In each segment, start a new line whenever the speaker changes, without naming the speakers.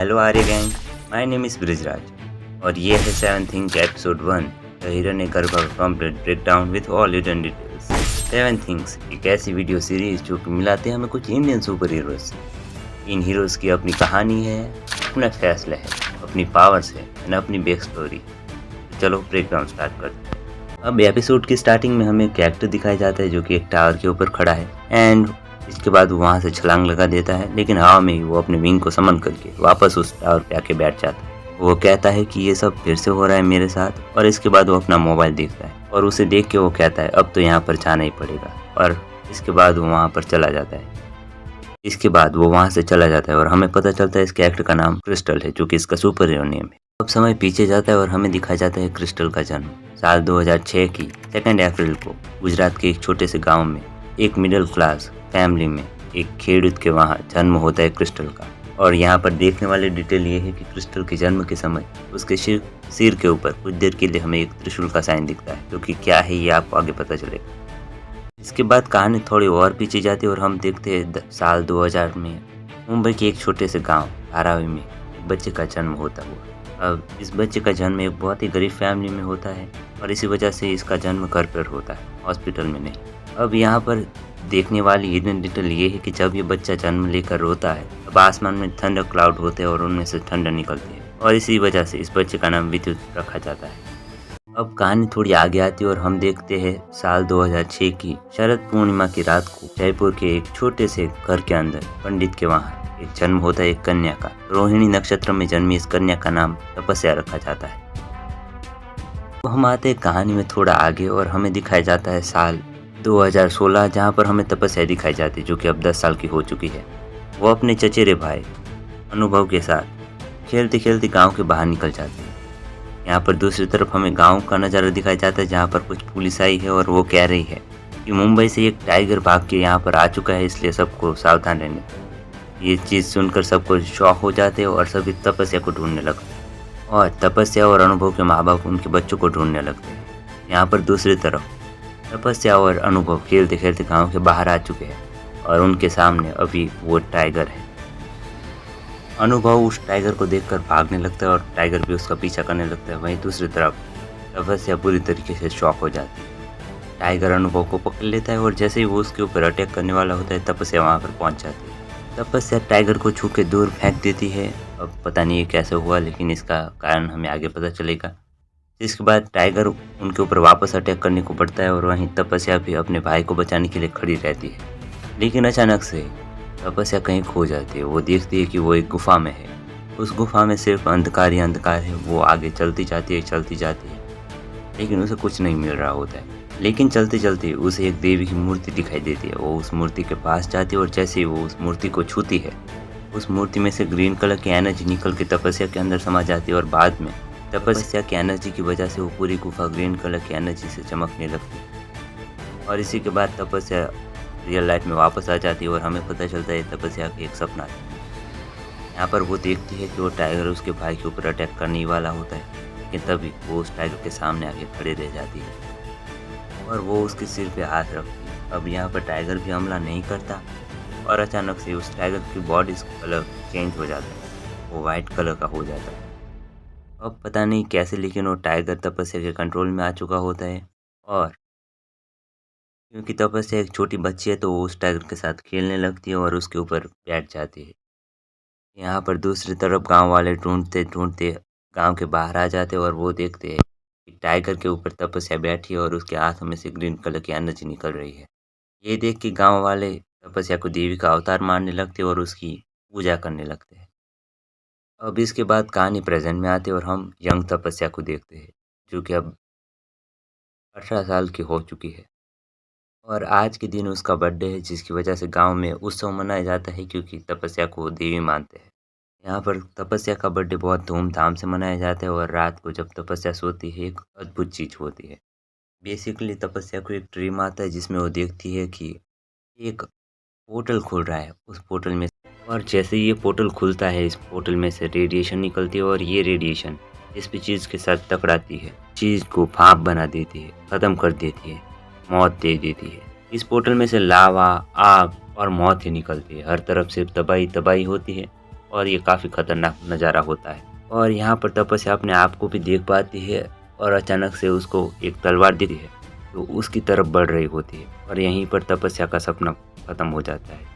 Hello Arya gang, my name is Brijraj और ये है 7 थिंग्स एपिसोड 1 द हिरण्यगर्भ का complete breakdown with all hidden details. 7 things एक ऐसी वीडियो सीरीज जो कि मिलाते हैं हमें कुछ इंडियन सुपर हीरोज से। इन हीरोज की अपनी कहानी है, अपना फैसला है, अपनी पावर्स है और अपनी बैक स्टोरी। चलो ब्रेकडाउन स्टार्ट करते हैं। अब एपिसोड की स्टार्टिंग में हमें एक कैरेक्टर दिखाया जाता है जो कि एक टावर के ऊपर खड़ा है एंड इसके बाद वो वहाँ से छलांग लगा देता है, लेकिन हवा में ही वो अपने विंग को समन करके वापस उस टावर पे आके बैठ जाता है। वो कहता है कि ये सब फिर से हो रहा है मेरे साथ और इसके बाद वो अपना मोबाइल देखता है और उसे देख के वो कहता है अब तो यहाँ पर जाना ही पड़ेगा और इसके बाद वो वहाँ पर चला जाता है। इसके बाद वो वहाँ से चला जाता है और हमें पता चलता है इस कैरेक्टर का नाम क्रिस्टल है जो कि इसका सुपर हीरो नेम है। अब समय पीछे जाता है और हमें दिखाया जाता है क्रिस्टल का जन्म साल 2006 की 2 अप्रैल को गुजरात के एक छोटे से गांव में एक मिडिल क्लास फैमिली में एक खेडूत के वहाँ जन्म होता है क्रिस्टल का। और यहाँ पर देखने वाली डिटेल ये है कि क्रिस्टल के जन्म के समय उसके सिर के ऊपर कुछ देर के लिए हमें एक त्रिशूल का साइन दिखता है, जो कि क्या है ये आपको आगे पता चलेगा। इसके बाद कहानी थोड़ी और पीछे जाती है और हम देखते हैं साल 2000 में मुंबई के एक छोटे से गांव धारावी में एक बच्चे का जन्म होता हुआ। अब इस बच्चे का जन्म एक बहुत ही गरीब फैमिली में होता है और इसी वजह से इसका जन्म घर पर होता है, हॉस्पिटल में नहीं। अब यहाँ पर देखने वाली हिडन डिटेल ये है कि जब ये बच्चा जन्म लेकर रोता है तब आसमान में थंडर क्लाउड होते हैं और उनमें से ठंडा निकलती है और इसी वजह से इस बच्चे का नाम विद्युत रखा जाता है। अब कहानी थोड़ी आगे आती है और हम देखते हैं साल 2006 की शरद पूर्णिमा की रात को जयपुर के एक छोटे से घर के अंदर पंडित के वहाँ एक जन्म होता है एक कन्या का। रोहिणी नक्षत्र में जन्मी इस कन्या का नाम तपस्या रखा जाता है। तो हम आते हैं कहानी में थोड़ा आगे और हमें दिखाया जाता है साल 2016, जहाँ पर हमें तपस्या दिखाई जाती है जो कि अब 10 साल की हो चुकी है। वो अपने चचेरे भाई अनुभव के साथ खेलते खेलते गांव के बाहर निकल जाती है। यहाँ पर दूसरी तरफ हमें गांव का नज़ारा दिखाया जाता है जहाँ पर कुछ पुलिस आई है और वो कह रही है कि मुंबई से एक टाइगर भाग के यहाँ पर आ चुका है, इसलिए सबको सावधान रहने। ये चीज़ सुनकर सबको शौक हो जाते हैं और सभी तपस्या को ढूंढने लगते हैं और तपस्या और अनुभव के माँ बाप उनके बच्चों को ढूंढने लगते हैं। यहाँ पर दूसरी तरफ तपस्या और अनुभव खेलते खेलते गांव के बाहर आ चुके हैं और उनके सामने अभी वो टाइगर है। अनुभव उस टाइगर को देखकर भागने लगता है और टाइगर भी उसका पीछा करने लगता है। वहीं दूसरी तरफ तपस्या पूरी तरीके से शॉक हो जाती है। टाइगर अनुभव को पकड़ लेता है और जैसे ही वो उसके ऊपर अटैक करने वाला होता है तपस्या वहाँ पर पहुँच जाती है। तपस्या टाइगर को छू के दूर फेंक देती है। अब पता नहीं ये कैसे हुआ, लेकिन इसका कारण हमें आगे पता चलेगा। इसके बाद टाइगर उनके ऊपर वापस अटैक करने को बढ़ता है और वहीं तपस्या भी अपने भाई को बचाने के लिए खड़ी रहती है। लेकिन अचानक से तपस्या कहीं खो जाती है। वो देखती है कि वो एक गुफा में है। उस गुफा में सिर्फ अंधकार ही अंधकार है। वो आगे चलती जाती है, लेकिन उसे कुछ नहीं मिल रहा होता है। लेकिन चलते चलते उसे एक देवी की मूर्ति दिखाई देती है। वो उस मूर्ति के पास जाती है और जैसे ही वो उस मूर्ति को छूती है उस मूर्ति में से ग्रीन कलर की एनर्जी निकल के तपस्या के अंदर समा जाती है और बाद में तपस्या की एनर्जी की वजह से वो पूरी गुफा ग्रीन कलर की एनर्जी से चमकने लगती है। और इसी के बाद तपस्या रियल लाइफ में वापस आ जाती है और हमें पता चलता है तपस्या का एक सपना था। यहाँ पर वो देखती है कि वो टाइगर उसके भाई के ऊपर अटैक करने ही वाला होता है, लेकिन तभी वो उस टाइगर के सामने आके खड़े रह जाती है और वो उसके सिर पे हाथ रखती है। अब यहाँ पर टाइगर भी हमला नहीं करता और अचानक से उस टाइगर की बॉडी कलर चेंज हो जाता है, वो वाइट कलर का हो जाता है। अब पता नहीं कैसे, लेकिन वो टाइगर तपस्या के कंट्रोल में आ चुका होता है और क्योंकि तपस्या एक छोटी बच्ची है तो वो उस टाइगर के साथ खेलने लगती है और उसके ऊपर बैठ जाती है। यहाँ पर दूसरी तरफ गांव वाले ढूंढते ढूंढते गांव के बाहर आ जाते हैं और वो देखते हैं कि टाइगर के ऊपर तपस्या बैठी है और उसके हाथों में से ग्रीन कलर की एनर्जी निकल रही है। ये देख के गांव वाले तपस्या को देवी का अवतार मानने लगते हैं और उसकी पूजा करने लगते हैं। अब इसके बाद कहानी प्रेजेंट में आती है और हम यंग तपस्या को देखते हैं जो कि अब 18 साल की हो चुकी है और आज के दिन उसका बर्थडे है, जिसकी वजह से गांव में उत्सव मनाया जाता है क्योंकि तपस्या को देवी मानते हैं। यहाँ पर तपस्या का बर्थडे बहुत धूमधाम से मनाया जाता है और रात को जब तपस्या सोती है एक अद्भुत चीज़ होती है। बेसिकली तपस्या को एक ड्रीम आता है जिसमें वो देखती है कि एक पोर्टल खुल रहा है उस पोर्टल में, और जैसे ही ये पोर्टल खुलता है इस पोर्टल में से रेडिएशन निकलती है और ये रेडिएशन जिस भी चीज़ के साथ टकराती है चीज़ को भाप बना देती है, ख़त्म कर देती है, मौत दे देती है। इस पोर्टल में से लावा, आग और मौत ही निकलती है। हर तरफ सिर्फ तबाही तबाही होती है और ये काफ़ी खतरनाक नज़ारा होता है। और यहाँ पर तपस्या अपने आप को भी देख पाती है और अचानक से उसको एक तलवार दिखती है जो उसकी तरफ बढ़ रही होती है और यहीं पर तपस्या का सपना खत्म हो जाता है।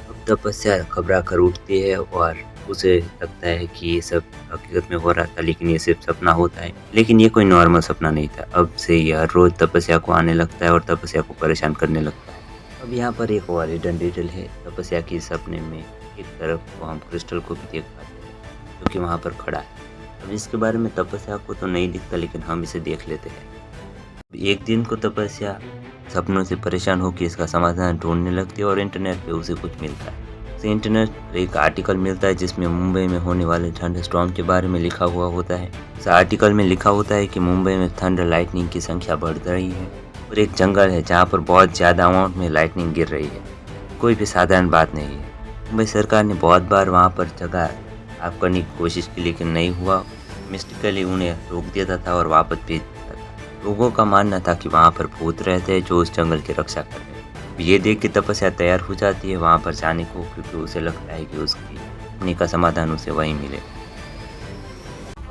अब तपस्या घबरा कर उठती है और उसे लगता है कि ये सब हकीकत में हो रहा था, लेकिन ये सिर्फ सपना होता है। लेकिन ये कोई नॉर्मल सपना नहीं था। अब से ये हर रोज तपस्या को आने लगता है और तपस्या को परेशान करने लगता है। अब यहाँ पर एक और हिडन डिटेल है। तपस्या के सपने में एक तरफ को हम क्रिस्टल को भी देख पाते हैं जो कि वहाँ पर खड़ा है। अब इसके बारे में तपस्या को तो नहीं दिखता, लेकिन हम इसे देख लेते हैं। एक दिन को तपस्या सपनों से परेशान होकर इसका समाधान ढूंढने लगती है और इंटरनेट पे उसे कुछ मिलता है। उसे इंटरनेट पर एक आर्टिकल मिलता है जिसमें मुंबई में होने वाले थंडर स्टॉर्म के बारे में लिखा हुआ होता है। उस आर्टिकल में लिखा होता है कि मुंबई में थंडर लाइटनिंग की संख्या बढ़ रही है और एक जंगल है जहाँ पर बहुत ज़्यादा अमाउंट में लाइटनिंग गिर रही है। कोई भी साधारण बात नहीं है। मुंबई सरकार ने बहुत बार वहाँ पर जगह साफ करने की कोशिश की, लेकिन नहीं हुआ। मिस्टिकली उन्हें रोक दिया था और वापस भेज दिया था। लोगों का मानना था कि वहाँ पर भूत रहते हैं जो उस जंगल की रक्षा कर रहे हैं। ये देख के तपस्या तैयार हो जाती है वहाँ पर जाने को, क्योंकि उसे लगता है कि उसकी कहानी का समाधान उसे वहीं मिले।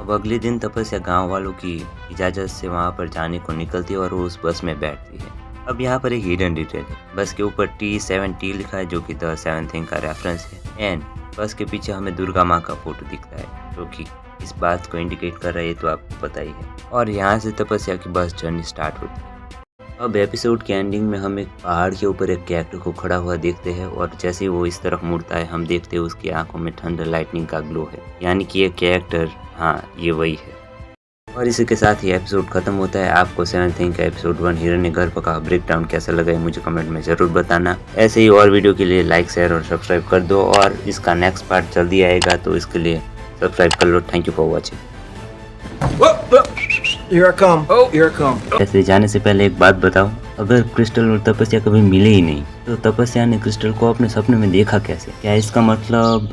अब अगले दिन तपस्या गांव वालों की इजाज़त से वहाँ पर जाने को निकलती है और वो उस बस में बैठती है। अब यहाँ पर एक हिडन डिटेल है। बस के ऊपर T7T लिखा है जो कि द सेवंथ थिंग का रेफरेंस है। एंड बस के पीछे हमें दुर्गा माँ का फोटो दिखता है जो कि इस बात को इंडिकेट कर रही है, तो आपको पता ही है। और यहाँ से तपस्या की बस जर्नी स्टार्ट होती है। अब एपिसोड के एंडिंग में हम एक पहाड़ के ऊपर एक कैरेक्टर को खड़ा हुआ देखते हैं और जैसे ही वो इस तरफ मुड़ता है हम देखते हैं उसकी आंखों में थंडर लाइटनिंग का ग्लो है, यानी कि ये कैरेक्टर, हाँ ये वही है। और इसी के साथ ही एपिसोड खत्म होता है। आपको सेवंथ थिंग का एपिसोड 1 हिरण्यगर्भ का ब्रेकडाउन कैसा लगा है मुझे कमेंट में ज़रूर बताना। ऐसे ही और वीडियो के लिए लाइक शेयर और सब्सक्राइब कर दो और इसका नेक्स्ट पार्ट जल्दी आएगा, तो इसके लिए सब्सक्राइब कर लो। Thank you for watching.
Here I come. Oh, here I come.
ऐसे जाने से पहले एक बात बताओ, अगर क्रिस्टल और तपस्या कभी मिले ही नहीं तो तपस्या ने क्रिस्टल को अपने सपने में देखा कैसे? क्या इसका मतलब